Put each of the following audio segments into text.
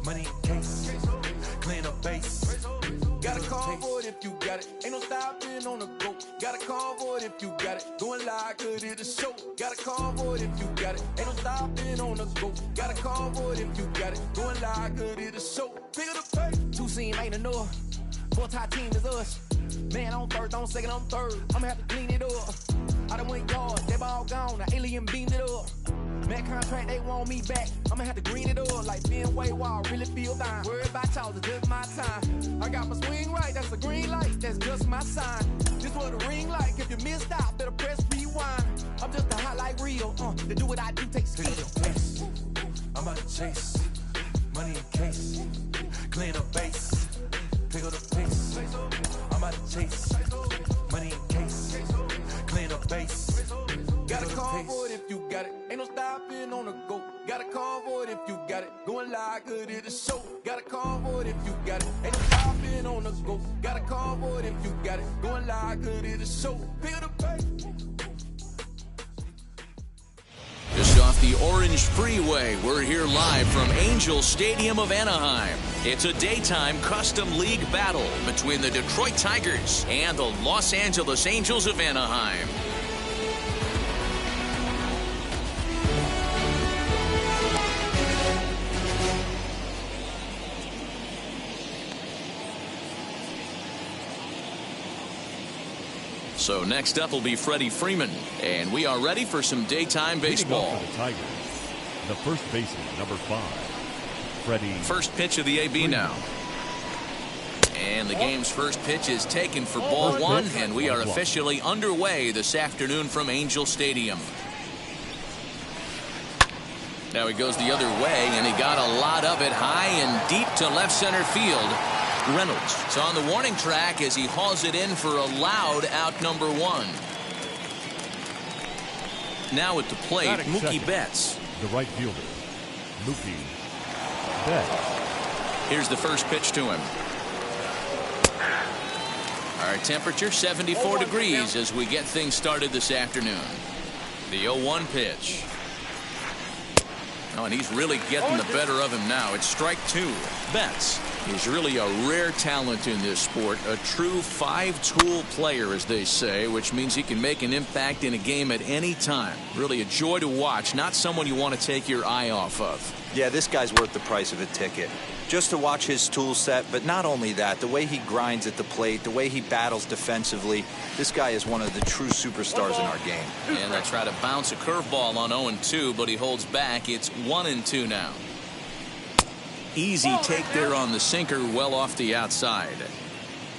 money in case, clean up base. Got a call for it if you got it. Ain't no stopping on the go. Got a call for it if you got it. Going live, good it a show. Got a call for it if you got it. Ain't no stopping on the go. Got a call for it if you got it. Going live, good it a show. Pick up the pay. Two team ain't enough. Four-tie team is us. Man on first, on second, on third. I'ma have to clean it up. I done went yards, they ball gone. The alien beamed it up. Man contract, they want me back. I'ma have to green it up like Fenway Wall. Really feel fine. Worry about y'all, it's just my time. I got my swing right, that's a green light. That's just my sign. This what a ring like. If you missed out, better press rewind. I'm just a highlight reel. To do what I do takes skill. I'm out to chase, money in case, clean up base. Pick up the pace. I'm out to chase, money in case, clean up base. Got a call for it if you got it. Ain't no stopping on the go. Got a call for it if you got it. Going live, good it a show. Got a call for it if you got it. Ain't no stopping on the go. Got a call for it if you got it. Going live, good it a show. Pick up the pace. Just off the Orange Freeway, we're here live from Angel Stadium of Anaheim. It's a daytime custom league battle between the Detroit Tigers and the Los Angeles Angels of Anaheim. So next up will be Freddie Freeman, and we are ready for some daytime baseball. For the Tigers, the first baseman, number 5, Freddie. First pitch of the AB now. And the game's first pitch is taken for ball one, and we are officially underway this afternoon from Angel Stadium. Now he goes the other way, and he got a lot of it high and deep to left center field. Reynolds is on the warning track as he hauls it in for a loud out number 1. Now at the plate, Mookie Betts. The right fielder, Mookie Betts. Here's the first pitch to him. Our temperature 74 degrees as we get things started this afternoon. The 0-1 pitch. Oh, and he's really getting the better of him now. It's strike 2. Betts is really a rare talent in this sport. A true 5-tool player, as they say, which means he can make an impact in a game at any time. Really a joy to watch. Not someone you want to take your eye off of. Yeah, this guy's worth the price of a ticket. Just to watch his tool set, but not only that, the way he grinds at the plate, the way he battles defensively, this guy is one of the true superstars in our game. And they try to bounce a curveball on 0-2, but he holds back. It's 1-2 now. Easy take there on the sinker, well off the outside.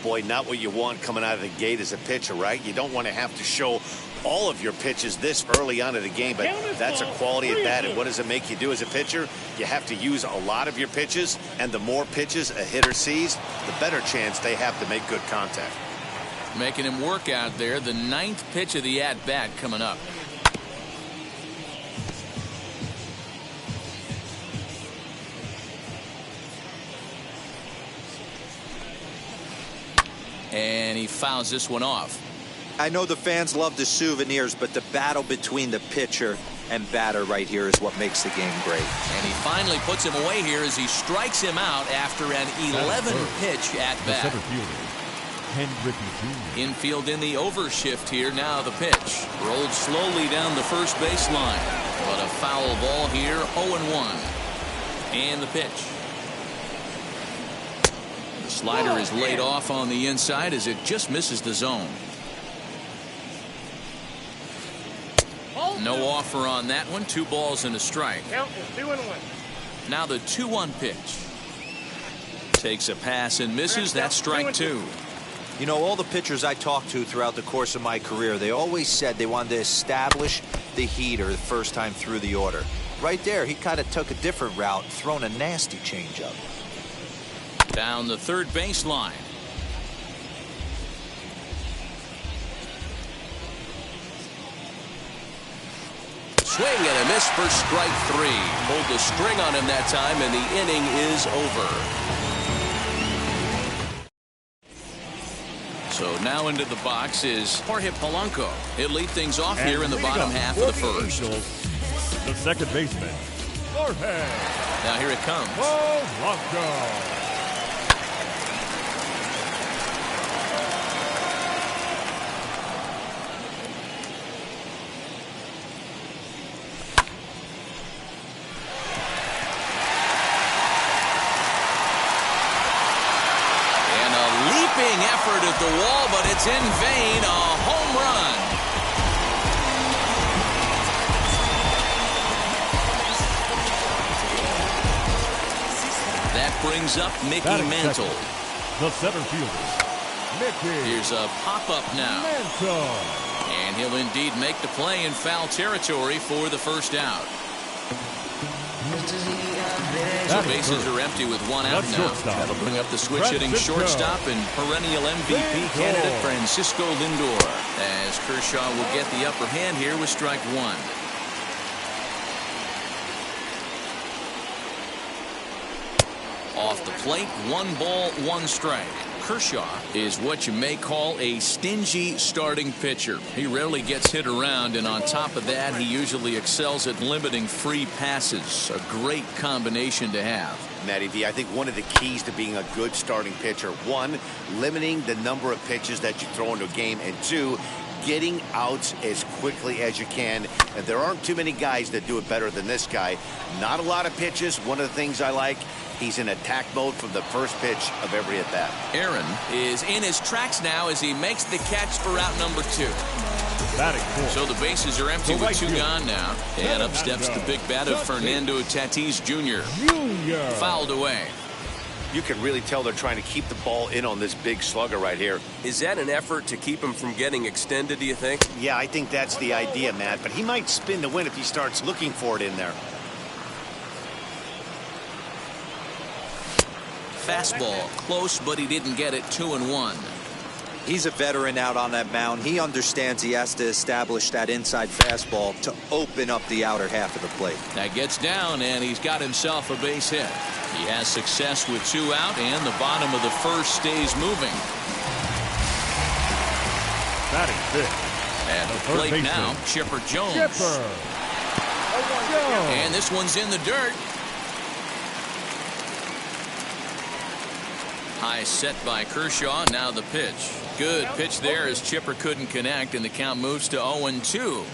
Boy, not what you want coming out of the gate as a pitcher, right? You don't want to have to show all of your pitches this early on in the game, but that's a quality at bat. And what does it make you do as a pitcher? You have to use a lot of your pitches, and the more pitches a hitter sees, the better chance they have to make good contact. Making him work out there. The 9th pitch of the at-bat coming up. And he fouls this one off. I know the fans love the souvenirs, but the battle between the pitcher and batter right here is what makes the game great. And he finally puts him away here as he strikes him out after an 11-pitch at-bat. Infield in the overshift here. Now the pitch. Rolled slowly down the first baseline. But a foul ball here, 0-1. And the pitch. The slider is laid off on the inside as it just misses the zone. No offer on that one. 2 balls and a strike. Count is 2-1. Now the 2-1 pitch. Takes a pass and misses. That's strike 2. You know, all the pitchers I talked to throughout the course of my career, they always said they wanted to establish the heater the first time through the order. Right there, he kind of took a different route, thrown a nasty changeup. Down the third baseline. Swing and a miss for strike 3. Pulled the string on him that time, and the inning is over. So now into the box is Jorge Polanco. He'll lead things off here in the bottom half of the first. The second baseman, Jorge Now here it comes. Polanco. Effort at the wall, but it's in vain. A home run. That brings up Mickey Mantle. The center fielder, Mickey. Here's a pop-up now. Mantle. And he'll indeed make the play in foul territory for the first out. So bases are empty with one out now. That'll bring up the switch-hitting shortstop and perennial MVP candidate Francisco Lindor, as Kershaw will get the upper hand here with strike one. Off the plate, 1 ball, 1 strike. Kershaw is what you may call a stingy starting pitcher. He rarely gets hit around, and on top of that, he usually excels at limiting free passes. A great combination to have. Matty V, I think one of the keys to being a good starting pitcher, 1, limiting the number of pitches that you throw into a game, and 2, getting outs as quickly as you can. And there aren't too many guys that do it better than this guy. Not a lot of pitches. One of the things I like, he's in attack mode from the first pitch of every at-bat. Aaron is in his tracks now as he makes the catch for out number 2. So the bases are empty with 2 gone now. And up steps the big bat of Fernando Tatis Jr. Fouled away. You can really tell they're trying to keep the ball in on this big slugger right here. Is that an effort to keep him from getting extended, do you think? Yeah, I think that's the idea, Matt. But he might spin to win if he starts looking for it in there. Fastball close, but he didn't get it. 2-1. He's a veteran out on that mound. He understands he has to establish that inside fastball to open up the outer half of the plate. That gets down, and he's got himself a base hit. He has success with 2 out, and the bottom of the first stays moving. Batting fifth. At the plate now, Chipper Jones. And this one's in the dirt. High set by Kershaw. Now the pitch. Good pitch there as Chipper couldn't connect, and the count moves to 0-2.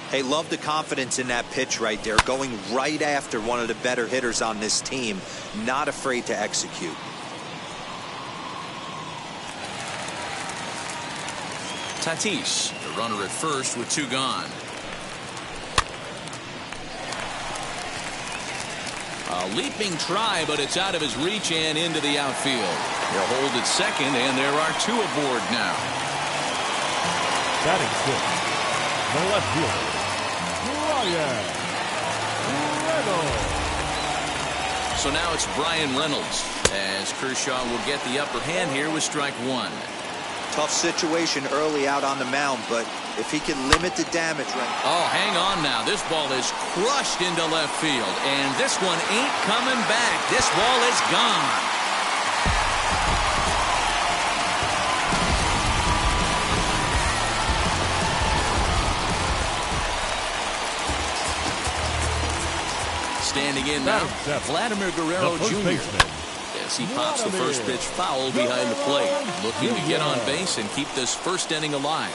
Hey, love the confidence in that pitch right there. Going right after one of the better hitters on this team. Not afraid to execute. Tatis, the runner at first with 2 gone. A leaping try, but it's out of his reach and into the outfield. He'll hold at second, and there are 2 aboard now. Batting fifth, the left fielder, Brian Reynolds. So now it's Brian Reynolds, as Kershaw will get the upper hand here with strike 1. Tough situation early out on the mound, but if he can limit the damage right now. Oh, hang on now. This ball is crushed into left field, and this one ain't coming back. This ball is gone. Standing in now, Vladimir Guerrero Jr. As he pops the first pitch foul behind the plate, looking to get on base and keep this first inning alive.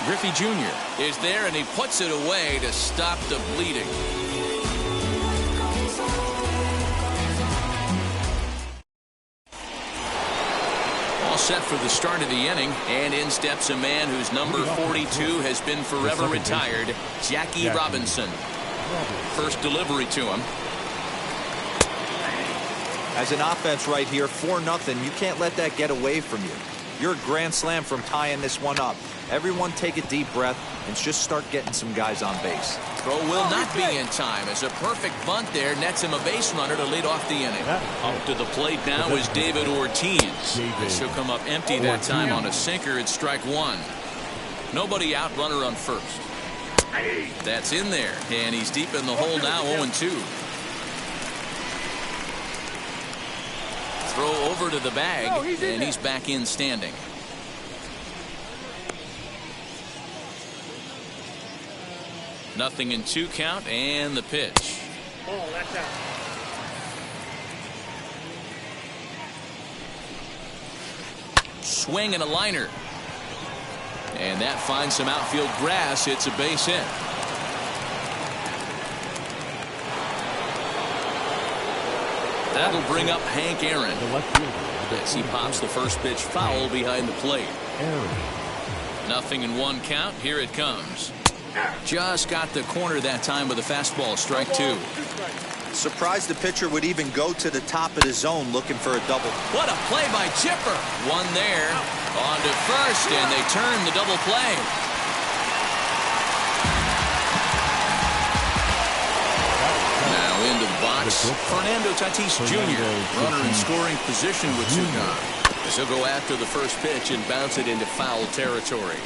Griffey Jr. is there, and he puts it away to stop the bleeding. All set for the start of the inning, and in steps a man whose number 42 has been forever retired, Jackie Robinson. First delivery to him. As an offense right here, 4-0, you can't let that get away from you. You're a grand slam from tying this one up. Everyone take a deep breath and just start getting some guys on base. Throw will not be in time as a perfect bunt there nets him a base runner to lead off the inning. Up to the plate now is David Ortiz. This will come up empty that time on a sinker at strike 1. Nobody out, runner on first. That's in there, and he's deep in the hole now, 0-2. Throw over to the bag, and he's back in standing. 0-2 count and the pitch. Oh, that's out. Swing and a liner. And that finds some outfield grass. It's a base hit. That'll bring up Hank Aaron as he pops the first pitch foul behind the plate. 0-1 count. Here it comes. Just got the corner that time with a fastball. Strike 2. Surprised the pitcher would even go to the top of the zone looking for a double. What a play by Chipper. One there. On to first, and they turn the double play. Now into the box, Fernando Tatis Jr. Runner in scoring position with 2 gone. As he'll go after the first pitch and bounce it into foul territory.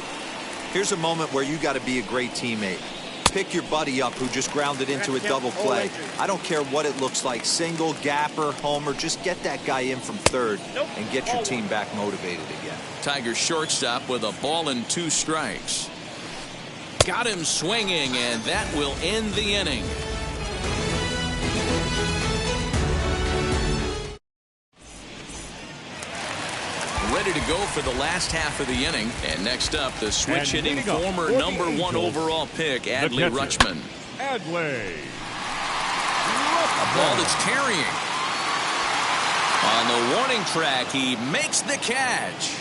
Here's a moment where you got to be a great teammate. Pick your buddy up who just grounded into a double play. I don't care what it looks like, single, gapper, homer, just get that guy in from third and get your team back motivated again. Tigers shortstop with a ball and 2 strikes. Got him swinging, and that will end the inning. Ready to go for the last half of the inning. And next up, the switch hitting former #1 overall pick, Adley Rutschman. Adley. A ball that's carrying. On the warning track, he makes the catch.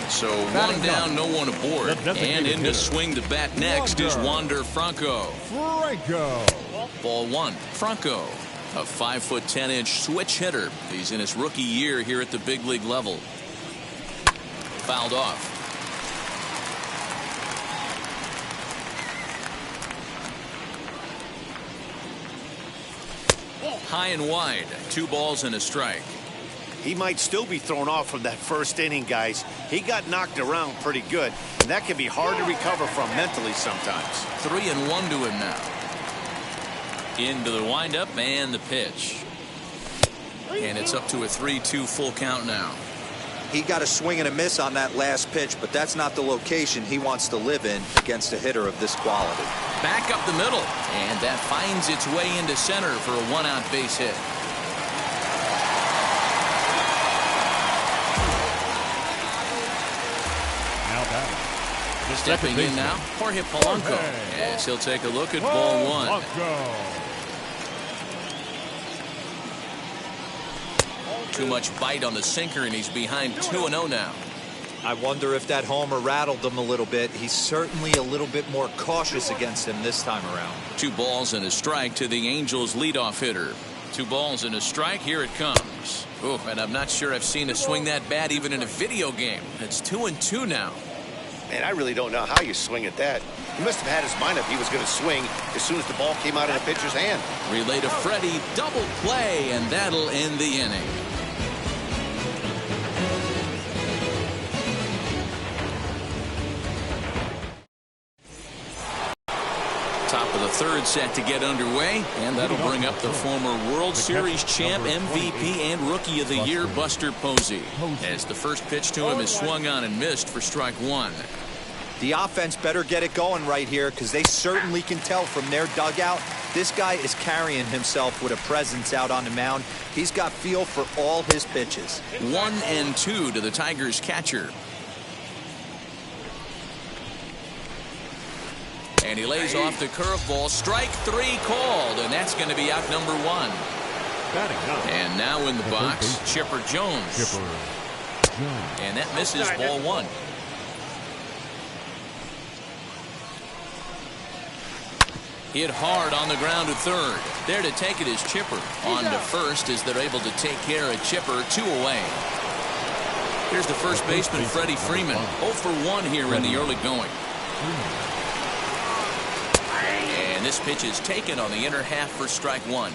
So 1 down, no one aboard. And in to swing the bat next is Wander Franco. Ball 1, Franco. A 5'10" switch hitter. He's in his rookie year here at the big league level. Fouled off. High and wide. 2 balls and a strike. He might still be thrown off from that first inning, guys. He got knocked around pretty good, and that can be hard to recover from mentally sometimes. 3-1 to him now. Into the windup and the pitch. And it's up to a 3-2 full count now. He got a swing and a miss on that last pitch, but that's not the location he wants to live in against a hitter of this quality. Back up the middle, and that finds its way into center for a 1-out base hit. Stepping in now, Jorge Polanco, as he'll take a look at ball 1. Too much bite on the sinker, and he's behind 2-0 now. I wonder if that homer rattled him a little bit. He's certainly a little bit more cautious against him this time around. 2 balls and a strike to the Angels leadoff hitter. 2 balls and a strike. Here it comes. Oh, and I'm not sure I've seen a swing that bad even in a video game. It's 2-2 now. Man, I really don't know how you swing at that. He must have had his mind up he was going to swing as soon as the ball came out of the pitcher's hand. Relay to Freddie, double play, and that'll end the inning. Top of the 3rd set to get underway, and that'll bring up the former World Series champ, MVP, and Rookie of the Year, Buster Posey, as the first pitch to him is swung on and missed for strike 1. The offense better get it going right here, because they certainly can tell from their dugout this guy is carrying himself with a presence out on the mound. He's got feel for all his pitches. 1-2 to the Tigers catcher. And he lays off the curveball. Strike 3 called, and that's going to be out number 1. And now in the box, Chipper Jones. And that misses ball 1. Hit hard on the ground to third. There to take it is Chipper. On to first as they're able to take care of Chipper. 2 away. Here's the first baseman, Freddie Freeman. 0 for 1 here in the early going. And this pitch is taken on the inner half for strike 1.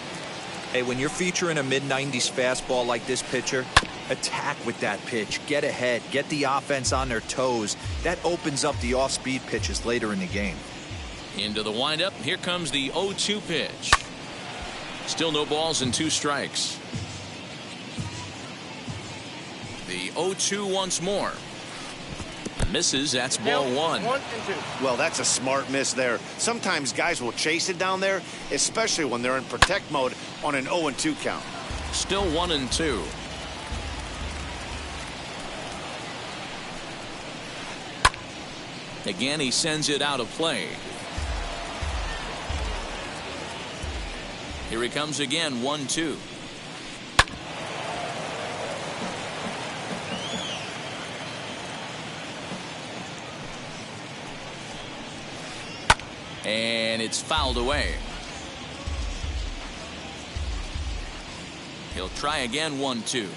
Hey, when you're featuring a mid-90s fastball like this pitcher, attack with that pitch. Get ahead. Get the offense on their toes. That opens up the off-speed pitches later in the game. Into the windup. Here comes the 0-2 pitch. Still no balls and 2 strikes. The 0-2 once more. Misses. That's ball one. 1 and 2. Well, that's a smart miss there. Sometimes guys will chase it down there, especially when they're in protect mode on an 0-2 count. Still 1 and 2. Again, he sends it out of play. Here he comes again, 1-2. And it's fouled away. He'll try again, 1-2.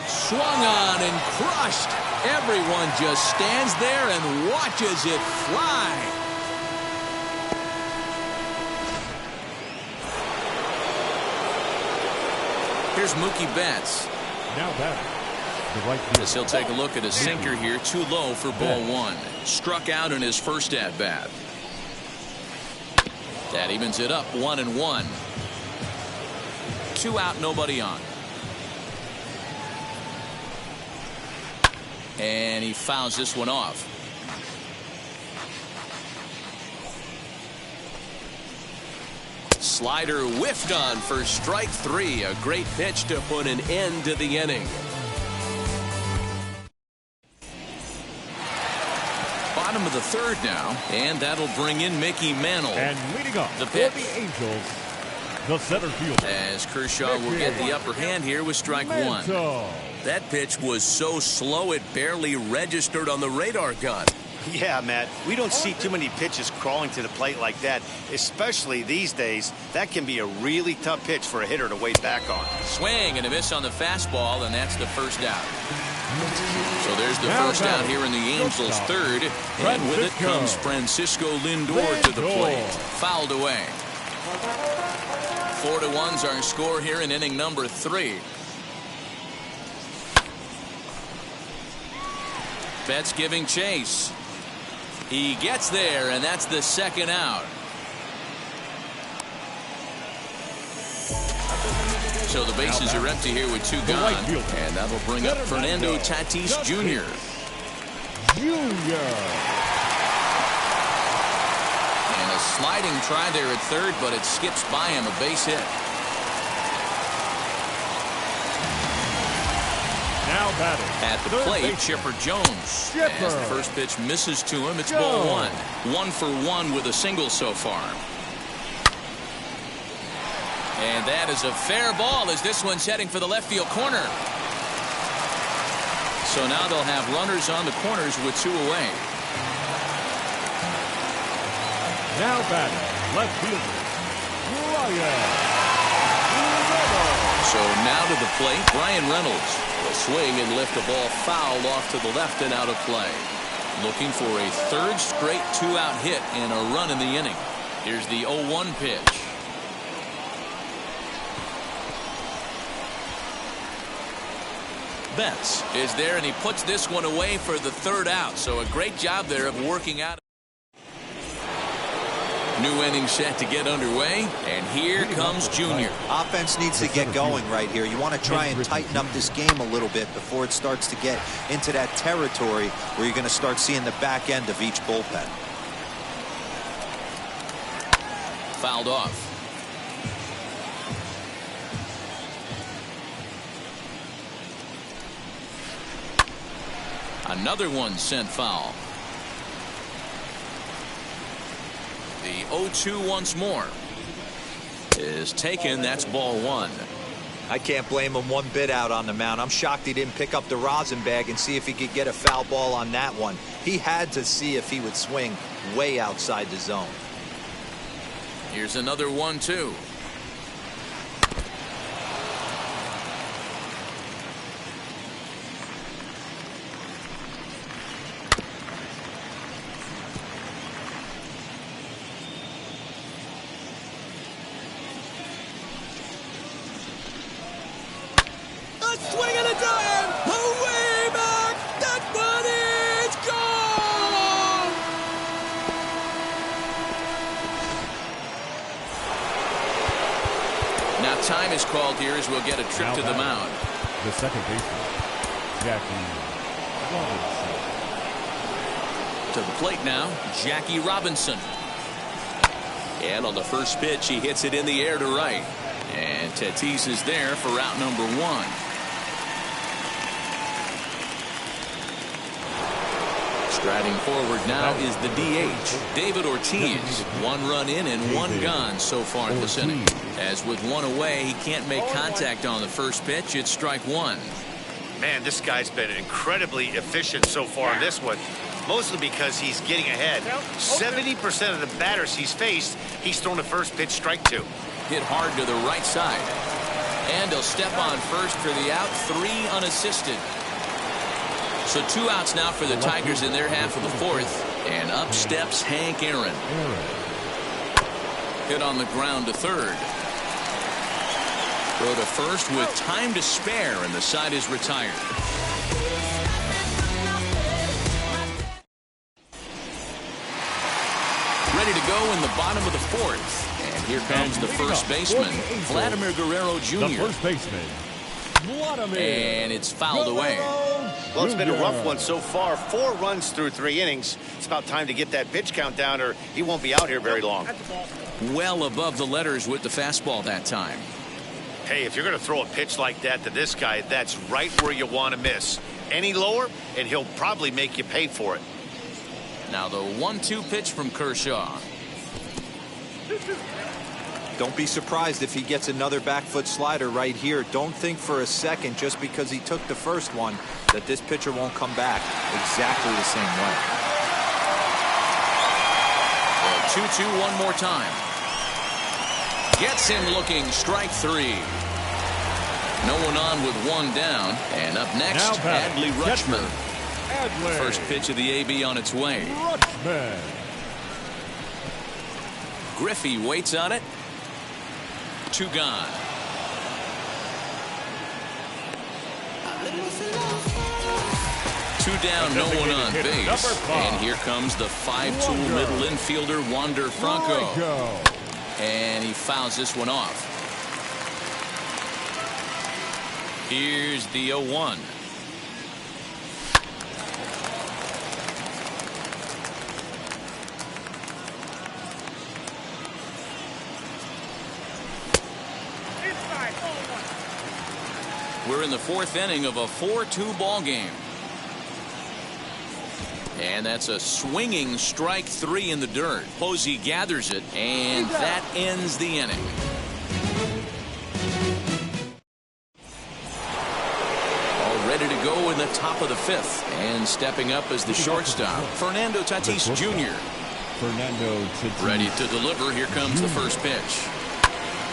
Swung on and crushed. Everyone just stands there and watches it fly. Here's Mookie Betts. Now batting. The right As he'll take a look at a sinker here, too low for ball one. Struck out in his first at bat. That evens it up, 1 and 1. 2 out, nobody on. And he fouls this one off. Slider whiffed on for strike 3. A great pitch to put an end to the inning. Bottom of the third now, and that'll bring in Mickey Mantle. And leading off the for pitch. the Angels, the center fielder. As Kershaw will get the upper hand here with strike 1. That pitch was so slow it barely registered on the radar gun. Yeah, Matt, we don't see too many pitches crawling to the plate like that, especially these days. That can be a really tough pitch for a hitter to wait back on. Swing and a miss on the fastball, and that's the first out. So there's the first out here in the Angels' third, and with it comes Francisco Lindor to the plate. Fouled away. 4-1's our score here in inning number 3. Betts giving chase. He gets there, and that's the second out. So the bases are empty here with 2 gone, and that'll bring up Fernando Tatis Jr. And a sliding try there at third, but it skips by him, a base hit. Now batting. At the plate, Chipper Jones. As the first pitch misses to him, it's ball 1. 1 for 1 with a single so far. And that is a fair ball as this one's heading for the left field corner. So now they'll have runners on the corners with 2 away. Now batting, left fielder, Brian. So now to the plate, Brian Reynolds will swing and lift the ball foul off to the left and out of play. Looking for a third straight 2-out hit and a run in the inning. Here's the 0-1 pitch. Betts is there, and he puts this one away for the 3rd out. So a great job there of working out. New inning set to get underway, and here comes Junior. Offense needs to get going right here. You want to try and tighten up this game a little bit before it starts to get into that territory where you're going to start seeing the back end of each bullpen. Fouled off. Another one sent foul. The 0-2 once more is taken. That's ball 1. I can't blame him one bit out on the mound. I'm shocked he didn't pick up the rosin bag and see if he could get a foul ball on that one. He had to see if he would swing way outside the zone. Here's another 1-2. Swing and a dive! Way back! That one is gone! time is called here as we'll get a trip to the mound. The second baseman, Jackie Robinson. To the plate now, Jackie Robinson. And on the first pitch, he hits it in the air to right. And Tatis is there for out number 1. Striding forward now is the DH, David Ortiz. 1 run in and 1 gone so far in this inning. As with 1 away, he can't make contact on the first pitch. It's strike 1. Man, this guy's been incredibly efficient so far in this one. Mostly because he's getting ahead. 70% of the batters he's faced, he's thrown the first pitch, strike 2. Hit hard to the right side. And he'll step on first for the out, 3 unassisted. So 2 outs now for the Tigers in their half of the 4th. And up steps Hank Aaron. Hit on the ground to third. Throw to first with time to spare, and the side is retired. Ready to go in the bottom of the 4th. And here comes the first baseman, Vladimir Guerrero Jr. The first baseman, Vladimir. And it's fouled away. Well, it's been a rough one so far. 4 runs through 3 innings. It's about time to get that pitch count down, or he won't be out here very long. Well above the letters with the fastball that time. Hey, if you're going to throw a pitch like that to this guy, that's right where you want to miss. Any lower, and he'll probably make you pay for it. Now the 1-2 pitch from Kershaw. Don't be surprised if he gets another back foot slider right here. Don't think for a second, just because he took the first one, that this pitcher won't come back exactly the same way. 2-2 one more time. Gets him looking, strike 3. No one on with 1 down. And up next, Adley Rutschman. First pitch of the AB on its way. Rutschman. Griffey waits on it. 2 gone. Two down, no one on base. And here comes the 5-tool middle infielder, Wander Franco. And he fouls this one off. Here's the 0-1. We're in the 4th inning of a 4-2 ball game. And that's a swinging strike 3 in the dirt. Posey gathers it, and that ends the inning. All ready to go in the top of the 5th. And stepping up as the shortstop, Fernando Tatis Jr. Ready to deliver. Here comes the first pitch.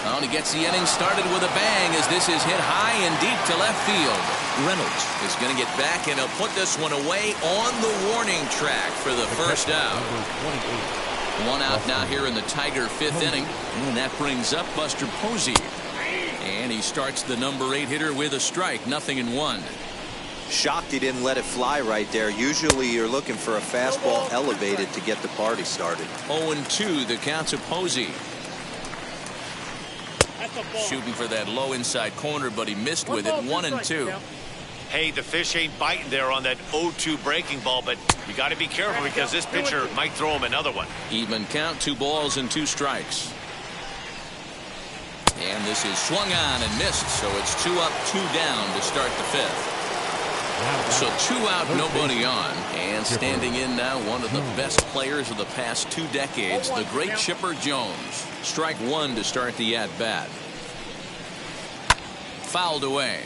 Oh, and he gets the inning started with a bang as this is hit high and deep to left field. Reynolds is going to get back, and he'll put this one away on the warning track for the first out. 1 out now here in the Tiger 5th inning. And that brings up Buster Posey. And he starts the number 8 hitter with a strike, 0-1. Shocked he didn't let it fly right there. Usually you're looking for a fastball elevated to get the party started. 0-2 the count to Posey. Shooting for that low inside corner, but he missed with it. 1-2. Hey, the fish ain't biting there on that 0-2 breaking ball, but you got to be careful because this pitcher might throw him another one. Even count, 2 balls and 2 strikes. And this is swung on and missed, so it's 2 up, 2 down to start the 5th. So 2 out, nobody on. And standing in now, one of the best players of the past 2 decades, the great Chipper Jones. Strike 1 to start the at-bat. Fouled away.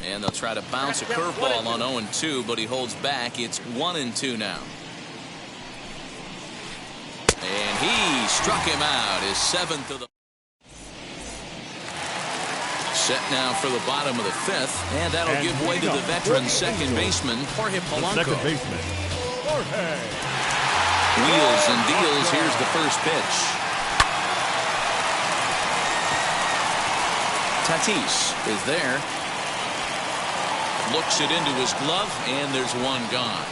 And they'll try to bounce a curveball on 0-2, but he holds back. It's 1-2 now. And he struck him out. His 7th of the set now for the bottom of the 5th, and that'll give way to the veteran second baseman, Jorge Polanco. Wheels and deals. Here's the first pitch. Tatis is there. Looks it into his glove, and there's 1 gone.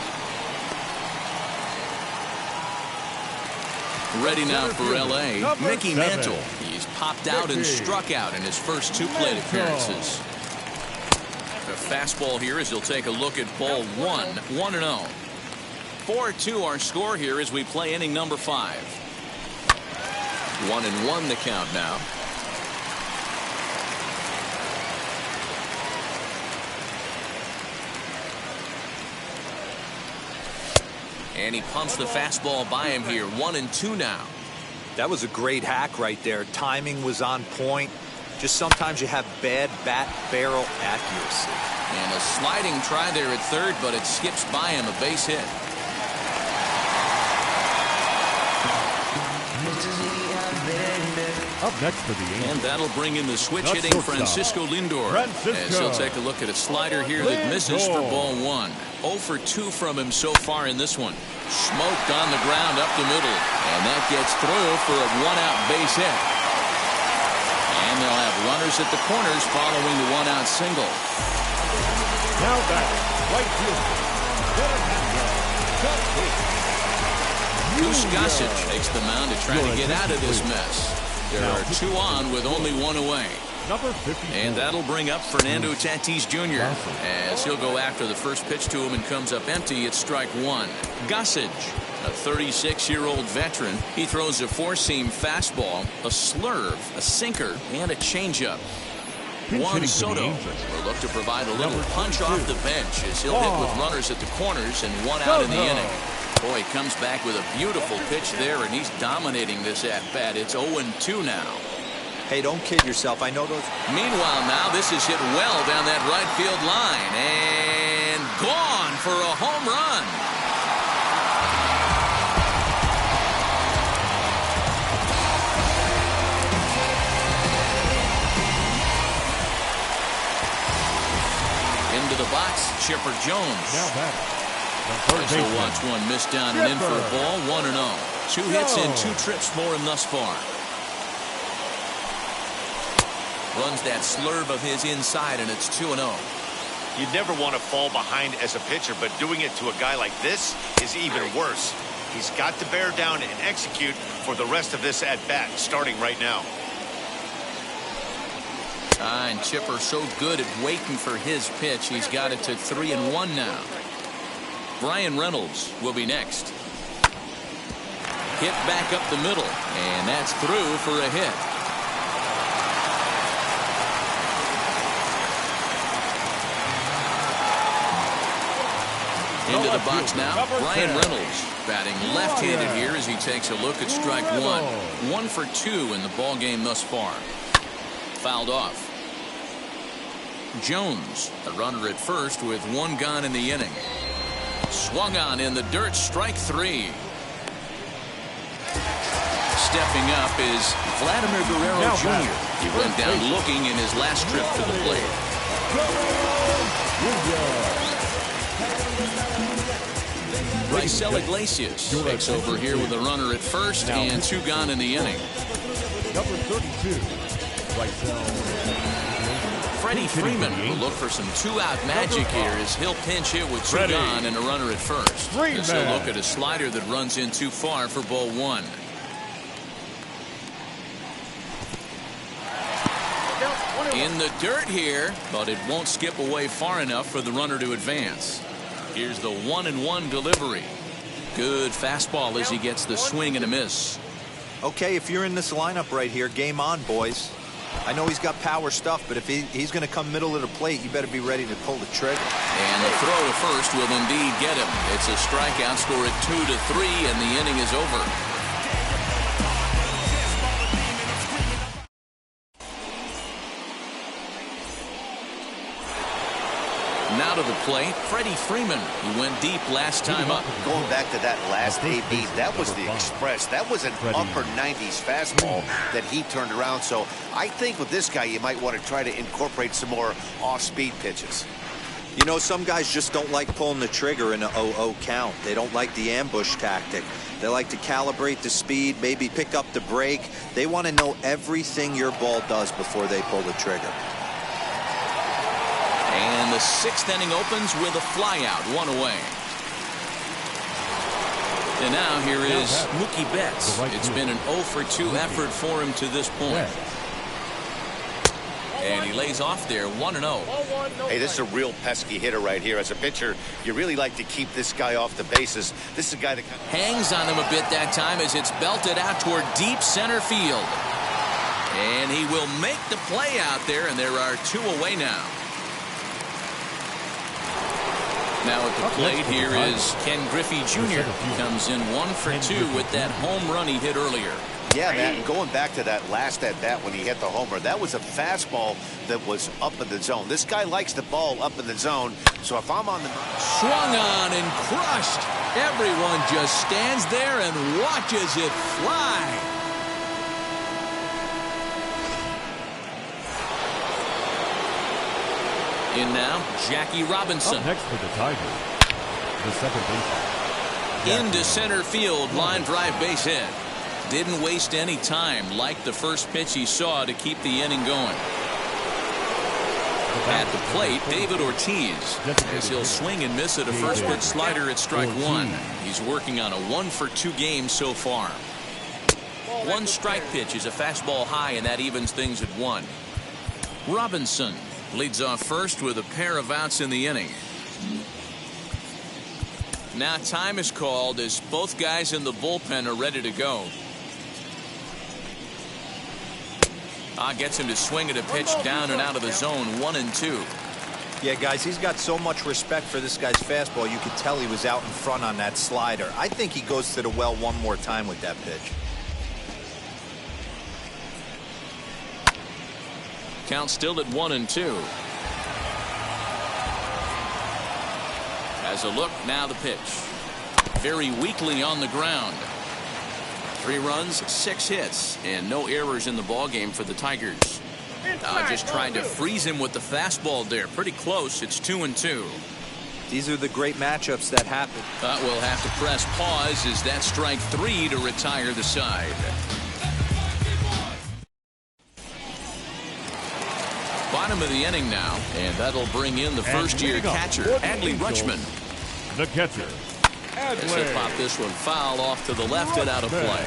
Ready now for L.A., Mickey 7. Mantle. He's popped out and struck out in his first 2 plate appearances. The fastball here as he'll take a look at ball 1, 1-0. 4-2 our score here as we play inning number 5. 1-1 the count now. And he pumps the fastball by him here. 1-2 now. That was a great hack right there. Timing was on point. Just sometimes you have bad bat barrel accuracy. And a sliding try there at third, but it skips by him, a base hit. Up next for the Angels. And that'll bring in the switch The hitting shortstop, Francisco Lindor. As he'll take a look at a slider here that misses for ball 1. 0 for 2 from him so far in this one. Smoked on the ground up the middle. And that gets through for a 1-out base hit. And they'll have runners at the corners following the 1-out single. Now back, right fielder. Goose Gossage takes the mound to try to get out of this mess. There are 2 on with only 1 away. Number 54. And that'll bring up Fernando Tatis Jr. as he'll go after the first pitch to him and comes up empty at strike 1. Gossage, a 36-year-old veteran. He throws a 4-seam fastball, a slurve, a sinker, and a changeup. Juan Soto will look to provide a little punch off the bench as he'll hit with runners at the corners and 1 out in the inning. Boy, he comes back with a beautiful pitch there, and he's dominating this at-bat. It's 0-2 now. Hey, don't kid yourself. I know those. Meanwhile, now this is hit well down that right field line. And gone for a home run. Into the box, Chipper Jones. Now back. So watch one miss down and in for a ball. 1-0. 2 hits and 2 trips for him thus far. Runs that slurve of his inside, and it's 2-0. You never want to fall behind as a pitcher, but doing it to a guy like this is even worse. He's got to bear down and execute for the rest of this at-bat, starting right now. And Chipper so good at waiting for his pitch. He's got it to 3-1 now. Brian Reynolds will be next. Hit back up the middle, and that's through for a hit. Into the box now, Brian Reynolds batting left-handed here as he takes a look at strike 1. 1 for 2 in the ball game thus far. Fouled off. Jones, a runner at first with 1 gone in the inning. Swung on in the dirt, strike 3. Stepping up is Vladimir Guerrero Jr. He went down looking in his last trip to the plate. Raisel Iglesias takes over here with a runner at first and 2 gone in the inning. Number 32, Raisel. Freddie Freeman will look for some 2-out magic here as he'll pinch hit with 2 gone and a runner at first. As he'll look at a slider that runs in too far for ball 1. In the dirt here, but it won't skip away far enough for the runner to advance. Here's the 1-1 delivery. Good fastball as he gets the swing and a miss. Okay, if you're in this lineup right here, game on, boys. I know he's got power stuff, but if he's going to come middle of the plate, you better be ready to pull the trigger. And the throw to first will indeed get him. It's a strikeout, score at 2-3, and the inning is over. Now to the plate, Freddie Freeman, who went deep last time up. Going back to that last AB, that was the express. That was an upper 90s fastball that he turned around. So I think with this guy, you might want to try to incorporate some more off-speed pitches. You know, some guys just don't like pulling the trigger in an 0-0 count. They don't like the ambush tactic. They like to calibrate the speed, maybe pick up the brake. They want to know everything your ball does before they pull the trigger. And the 6th inning opens with a flyout, 1 away. And now here is Mookie Betts. It's been an 0 for 2 effort for him to this point. And he lays off there 1-0. Hey, this is a real pesky hitter right here. As a pitcher, you really like to keep this guy off the bases. This is a guy that hangs on him a bit that time as it's belted out toward deep center field. And he will make the play out there, and there are 2 away now. Now at the plate here is Ken Griffey Jr. Comes in 1 for 2 with that home run he hit earlier. Yeah, Matt, and going back to that last at-bat when he hit the homer, that was a fastball that was up in the zone. This guy likes the ball up in the zone, so if I'm on the... Swung on and crushed. Everyone just stands there and watches it fly. In now, Jackie Robinson. Up next for the Tigers, the second baseman. Into center field, line drive base hit. Didn't waste any time, like the first pitch he saw to keep the inning going. At the plate, David Ortiz, as he'll swing and miss at a first pitch slider at strike 1. He's working on a 1 for 2 game so far. 1 strike pitch is a fastball high, and that evens things at 1. Robinson leads off first with a pair of outs in the inning. Now time is called as both guys in the bullpen are ready to go. Gets him to swing at a pitch down and out of the zone, 1-2. Yeah, guys, he's got so much respect for this guy's fastball. You could tell he was out in front on that slider. I think he goes to the well one more time with that pitch. Count still at 1-2. As a look, now the pitch. Very weakly on the ground. 3 runs, 6 hits, and no errors in the ballgame for the Tigers. Just trying to freeze him with the fastball there. Pretty close. It's 2-2. These are the great matchups that happen. We'll have to press pause as that strike 3 to retire the side. Bottom of the inning now, and that'll bring in the first-year catcher, Adley Rutschman. The catcher, as he'll pop this one foul off to the left and out of play.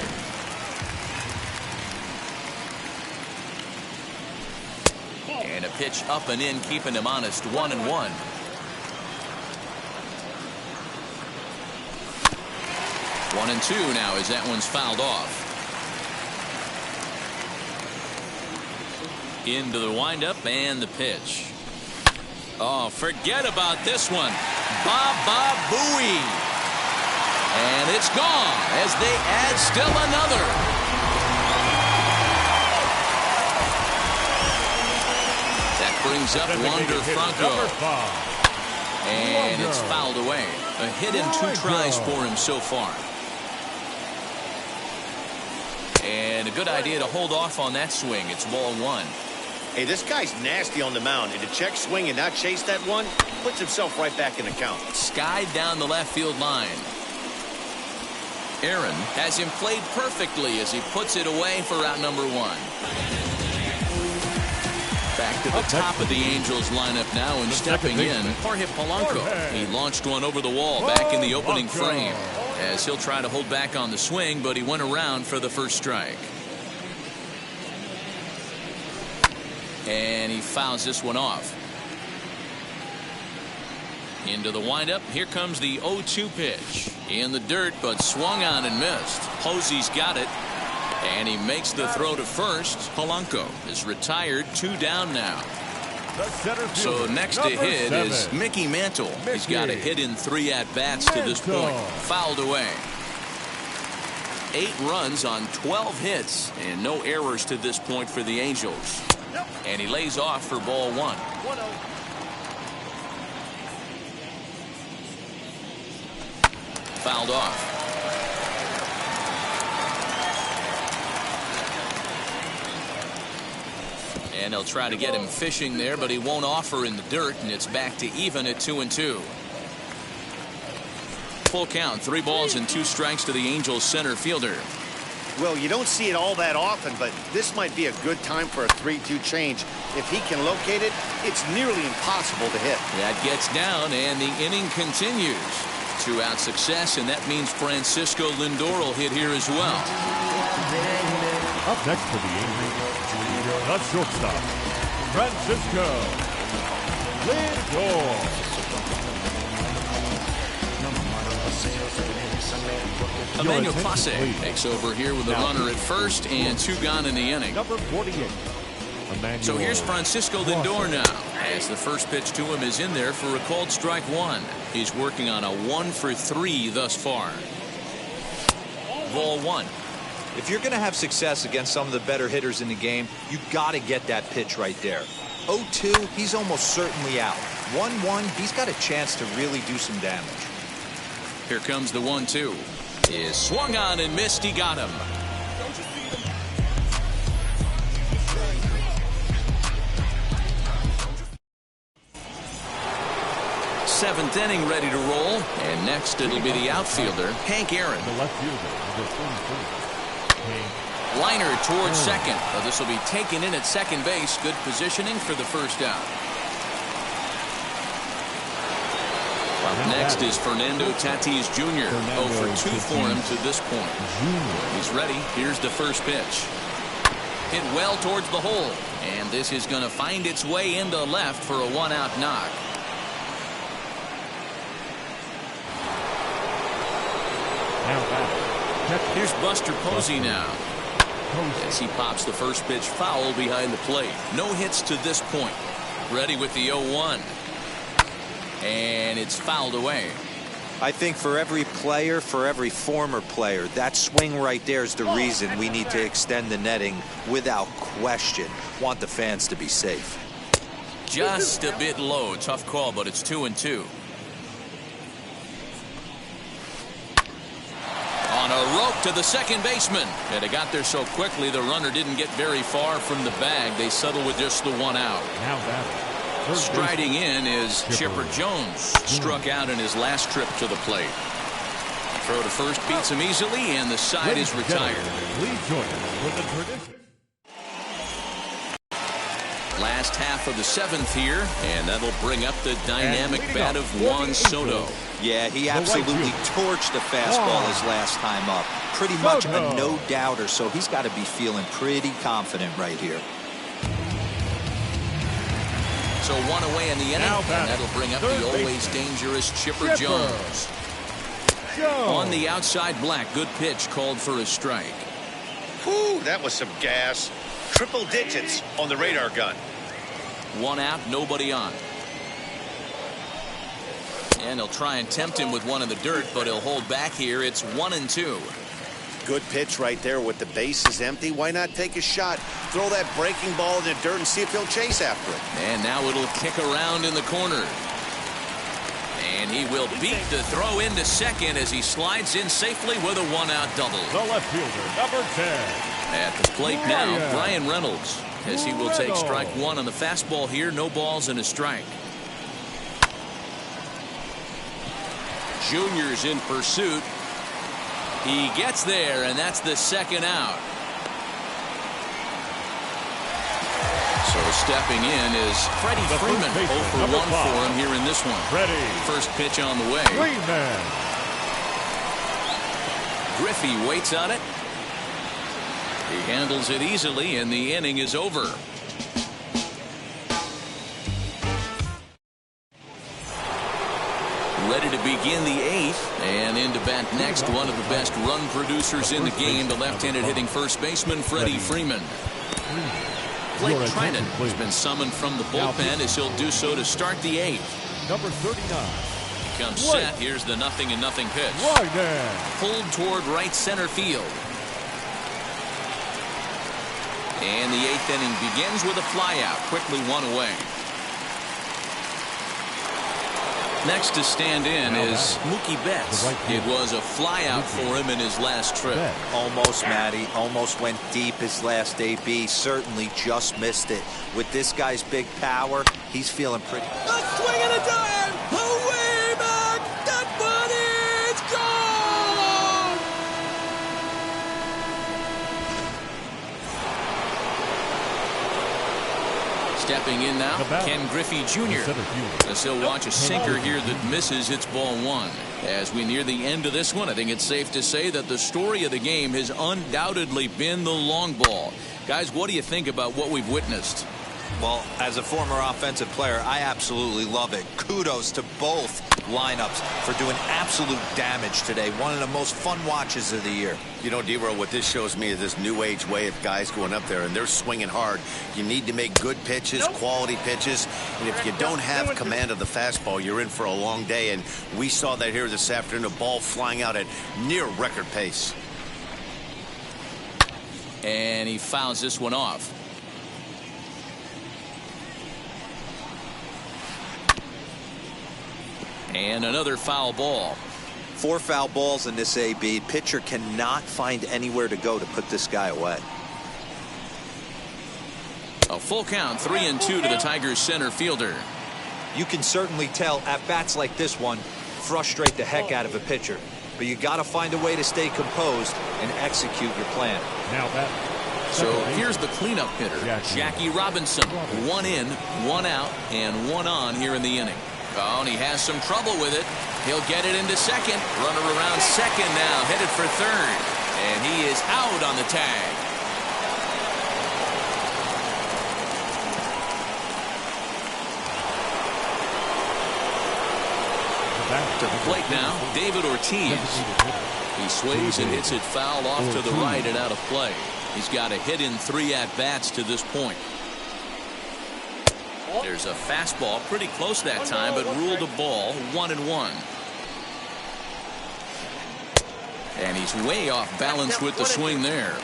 And a pitch up and in, keeping him honest, 1-1. 1-2 now as that one's fouled off. Into the windup and the pitch. Oh, forget about this one. Baba Booey. And it's gone as they add still another. That brings up Wander Franco. And it's fouled away. A hit in 2 tries for him so far. And a good idea to hold off on that swing. It's ball 1. Hey, this guy's nasty on the mound, and to check swing and not chase that one puts himself right back in the count. Skied down the left field line. Aaron has him played perfectly as he puts it away for out number 1. Back to the top of the Angels lineup now, and stepping in, Jorge Polanco. He launched one over the wall back in the opening frame, as he'll try to hold back on the swing, but he went around for the first strike. And he fouls this one off. Into the windup. Here comes the 0-2 pitch. In the dirt, but swung on and missed. Posey's got it. And he makes the throw to first. Polanco is retired, 2 down now. So next to hit is Mickey Mantle. He's got a hit in 3 at-bats to this point. Fouled away. 8 runs on 12 hits and no errors to this point for the Angels. And he lays off for ball 1. Fouled off. And they'll try to get him fishing there, but he won't offer in the dirt, and it's back to even at 2-2. Full count, 3 balls and 2 strikes to the Angels center fielder. Well, you don't see it all that often, but this might be a good time for a 3-2 change. If he can locate it, it's nearly impossible to hit. That gets down, and the inning continues. throughout success, and that means Francisco Lindor will hit here as well. Up next for the Angels, the shortstop, Francisco Lindor. Emmanuel Clase takes over here with a runner at first and 2 gone in the inning. Number 48. So here's Francisco Lindor now, as the first pitch to him is in there for a called strike 1. He's working on a 1-for-3 thus far. Ball 1. If you're going to have success against some of the better hitters in the game, you got to get that pitch right there. 0-2, he's almost certainly out. 1-1, he's got a chance to really do some damage. Here comes the 1-2. Is swung on and missed. He got him. Seventh inning ready to roll. And next it'll be the outfielder, Hank Aaron. The left fielder, number 43. Liner towards second. But this will be taken in at second base. Good positioning for the first out. Next is Fernando Tatis Jr. 0-for-2 for him to this point. He's ready. Here's the first pitch. Hit well towards the hole. And this is going to find its way into left for a 1-out knock. Here's Buster Posey now. As he pops the first pitch foul behind the plate. No hits to this point. Ready with the 0-1. And it's fouled away. I think for every player, for every former player, that swing right there is the reason we need to extend the netting without question. Want the fans to be safe. Just a bit low. Tough call, but it's 2-2. On a rope to the second baseman. And it got there so quickly the runner didn't get very far from the bag. They settle with just the 1 out. Now batting. Striding in is Chipper Jones. Struck out in his last trip to the plate. Throw to first beats him easily, and the side is retired. Please join us for the tradition. Last half of the 7th here, and that'll bring up the dynamic bat of Juan Soto. Yeah, he absolutely torched the fastball his last time up. Pretty much a no-doubter, so he's got to be feeling pretty confident right here. So 1 away in the inning, and that'll bring up the always dangerous Chipper Jones. On the outside black, good pitch called for a strike. Whew, that was some gas. Triple digits on the radar gun. 1 out, nobody on. And he'll try and tempt him with one in the dirt, but he'll hold back here. It's 1-2. Good pitch right there with the bases empty. Why not take a shot? Throw that breaking ball in the dirt and see if he'll chase after it. And now it'll kick around in the corner. And he will beat the throw into second as he slides in safely with a 1-out double. The left fielder, number 10. At the plate now, Brian Reynolds, as he will take strike 1 on the fastball here. No balls and a strike. Junior's in pursuit. He gets there, and that's the 2nd out. So stepping in is Freddie Freeman. 0-for-1 for him here in this one. First pitch on the way. Griffey waits on it. He handles it easily, and the inning is over. Ready to begin the 8th, and into bat next, one of the best run producers in the game, the left-handed hitting first baseman, Freddie Freeman. Blake Trinan has been summoned from the bullpen as he'll do so to start the 8th. Number 39. Comes set. Here's the 0-0 pitch. Pulled toward right center field. And the 8th inning begins with a flyout. Quickly 1 away. Next to stand in is Mookie Betts. It was a flyout for him in his last trip. Almost, Matty. Almost went deep his last AB. Certainly just missed it. With this guy's big power, he's feeling pretty. A swing and a dive! Away back! That one is gone! Stepping in now, Ken Griffey Jr. As he'll watch a sinker here that misses. It's ball one. As we near the end of this one, I think it's safe to say that the story of the game has undoubtedly been the long ball. Guys, what do you think about what we've witnessed? Well, as a former offensive player, I absolutely love it. Kudos to both lineups for doing absolute damage today. One of the most fun watches of the year. You know, D-Roll, what this shows me is this new age way of guys going up there and they're swinging hard. You need to make good pitches, quality pitches, and if you don't have command of the fastball, you're in for a long day, and we saw that here this afternoon, a ball flying out at near record pace. And he fouls this one off. And another foul ball. 4 foul balls in this AB. Pitcher cannot find anywhere to go to put this guy away. A full count, 3-2 to the Tigers center fielder. You can certainly tell at bats like this one frustrate the heck out of a pitcher. But you got to find a way to stay composed and execute your plan. Now that. So here's the cleanup hitter, Jackie Robinson. 1 in, 1 out, and 1 on here in the inning. Oh, and he has some trouble with it. He'll get it into second. Runner around second now, headed for third. And he is out on the tag. To the plate now, David Ortiz. He swings and hits it foul off to the right and out of play. He's got a hit in 3 at-bats to this point. There's a fastball pretty close that time, but ruled a ball. 1-1. And he's way off balance with the swing there.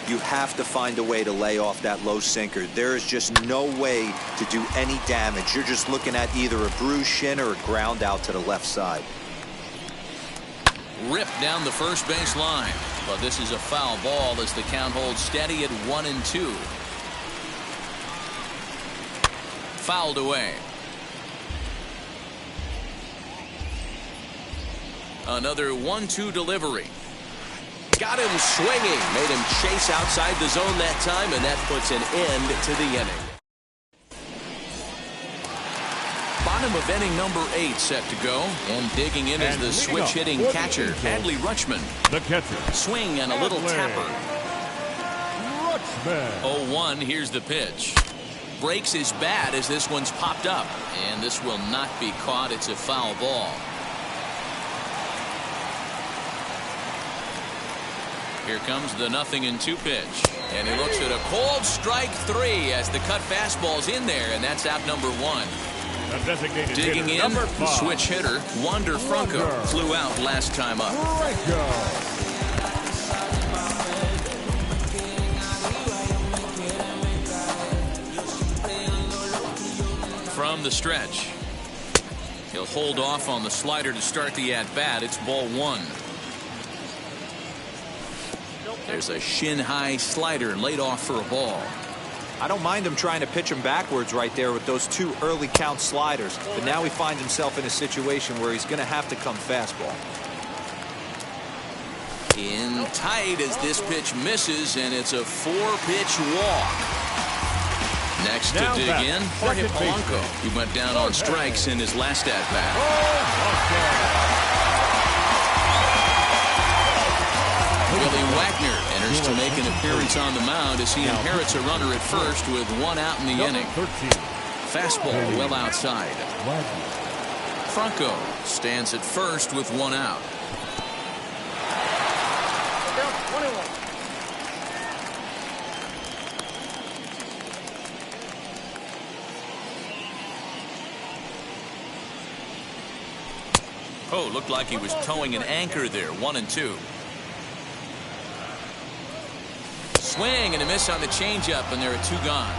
You have to find a way to lay off that low sinker. There is just no way to do any damage. You're just looking at either a bruised shin or a ground out to the left side. Ripped down the first base line. But this is a foul ball as the count holds steady at 1-2. Fouled away. Another 1-2 delivery. Got him swinging. Made him chase outside the zone that time, and that puts an end to the inning. Bottom of inning number 8 set to go. And digging in is the switch-hitting catcher, Adley Rutschman. The catcher. Swing and a little tapper. Rutschman. 0-1, here's the pitch. Breaks his bat as this one's popped up. And this will not be caught. It's a foul ball. Here comes the 0-2 pitch. And he looks at a cold strike 3 as the cut fastball's in there, and that's out number 1. Digging in, the switch hitter, Wander Franco, flew out last time up. From the stretch. He'll hold off on the slider to start the at-bat. It's ball 1. There's a shin-high slider laid off for a ball. I don't mind him trying to pitch him backwards right there with those 2 early count sliders. But now he finds himself in a situation where he's going to have to come fastball. In tight as this pitch misses, and it's a 4-pitch walk. Next to dig in, Jorge Polanco. He went down on strikes in his last at-bat. Willie Wagner enters to make an appearance on the mound as he inherits a runner at first with 1 out in the inning. Fastball well outside. Franco stands at first with 1 out. Oh, looked like he was towing an anchor there. 1-2. Swing and a miss on the changeup, and there are 2 gone.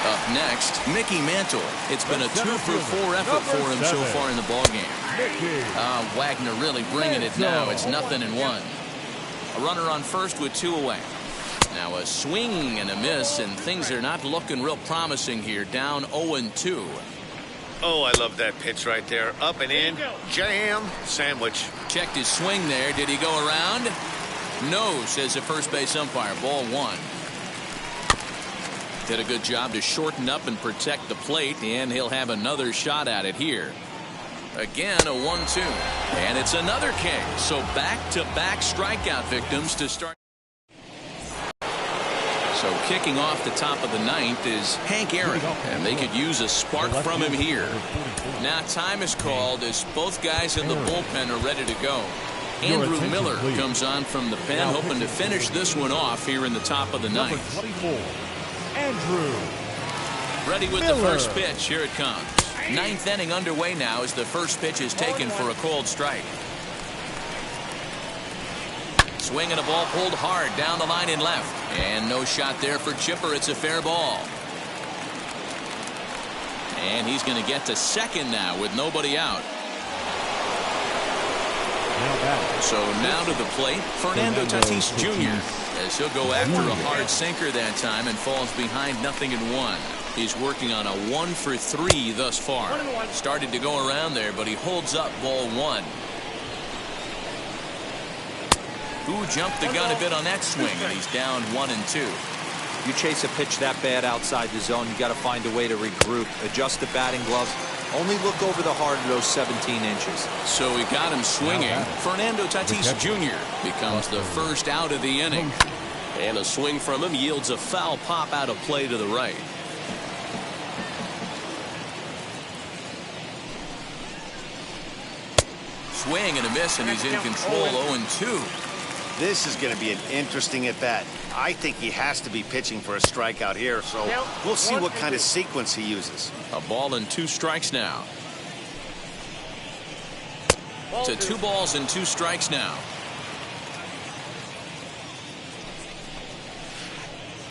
Up next, Mickey Mantle. It's been a 2-for-4 effort for him so far in the ballgame. Wagner really bringing it now. It's 0-1. A runner on first with 2 away. Now a swing and a miss, and things are not looking real promising here. Down 0-2. Oh, I love that pitch right there. Up and in. Jam. Sandwich. Checked his swing there. Did he go around? No, says the first base umpire. Ball 1. Did a good job to shorten up and protect the plate, and he'll have another shot at it here. Again, a 1-2. And it's another K. So back-to-back strikeout victims to start. So kicking off the top of the ninth is Hank Aaron, and they could use a spark from him here. Now time is called as both guys in the bullpen are ready to go. Andrew Miller comes on from the pen, hoping to finish this one off here in the top of the ninth. Number 24, Andrew. Ready with the first pitch. Here it comes. Ninth inning underway now as the first pitch is taken for a cold strike. Swinging a ball pulled hard down the line in left. And no shot there for Chipper. It's a fair ball. And he's going to get to second now with nobody out. So now to the plate, Fernando Tatis Jr. as he'll go after a hard sinker that time and falls behind 0-1. He's working on a 1-for-3 thus far. Started to go around there, but he holds up ball one. Who jumped the gun a bit on that swing, and he's down 1-2. You chase a pitch that bad outside the zone, you got to find a way to regroup, adjust the batting gloves. Only look over the heart of those 17 inches. So he got him swinging. Fernando Tatis Jr. becomes the first out of the inning. And a swing from him yields a foul pop out of play to the right. Swing and a miss, and he's in control. 0-2. This is going to be an interesting at-bat. I think he has to be pitching for a strikeout here, so we'll see what kind of sequence he uses. A ball and 2 strikes now. To 2 balls and 2 strikes now.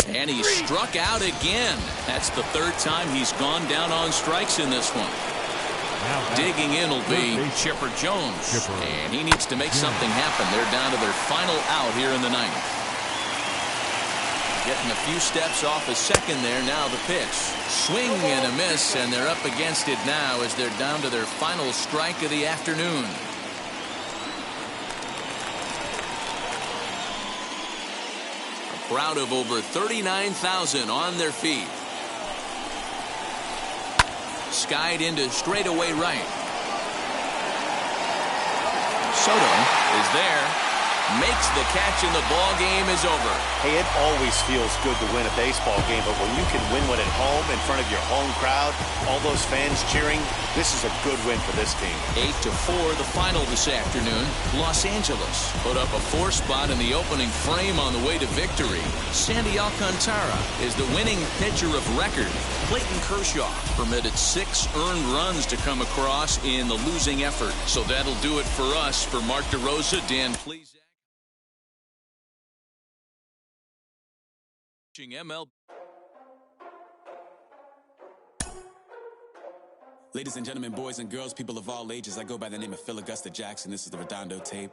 And he struck out again. That's the 3rd time he's gone down on strikes in this one. Digging in will be Chipper Jones. And he needs to make something happen. They're down to their final out here in the 9th. Getting a few steps off a second there. Now the pitch. Swing and a miss, and they're up against it now as they're down to their final strike of the afternoon. A crowd of over 39,000 on their feet. Skied into straightaway right. Soto is there. Makes the catch, and the ball game is over. Hey, it always feels good to win a baseball game, but when you can win one at home in front of your home crowd, all those fans cheering, this is a good win for this team. 8-4 the final this afternoon. Los Angeles put up a 4 spot in the opening frame on the way to victory. Sandy Alcantara is the winning pitcher of record. Clayton Kershaw permitted 6 earned runs to come across in the losing effort. So that'll do it for us. For Mark DeRosa, Dan Plesac. ML. Ladies and gentlemen, boys and girls, people of all ages, I go by the name of Phil Augusta Jackson. This is the Redondo tape.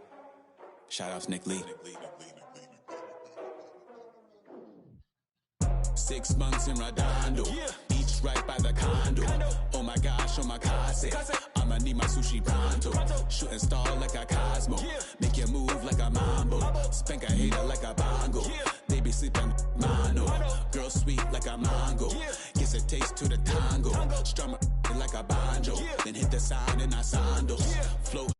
Shout out to Nick Lee. 6 months in Redondo, beach right by the condo. Oh my gosh, oh my casa, I'ma need my sushi pronto. Shooting star like a Cosmo, make you move like a mambo. Spank a hater like a bongo. They be sleeping mano. Girl sweet like a mango. Gets a taste to the tango. Strum it like a banjo. Then hit the sound in our sandals. Float.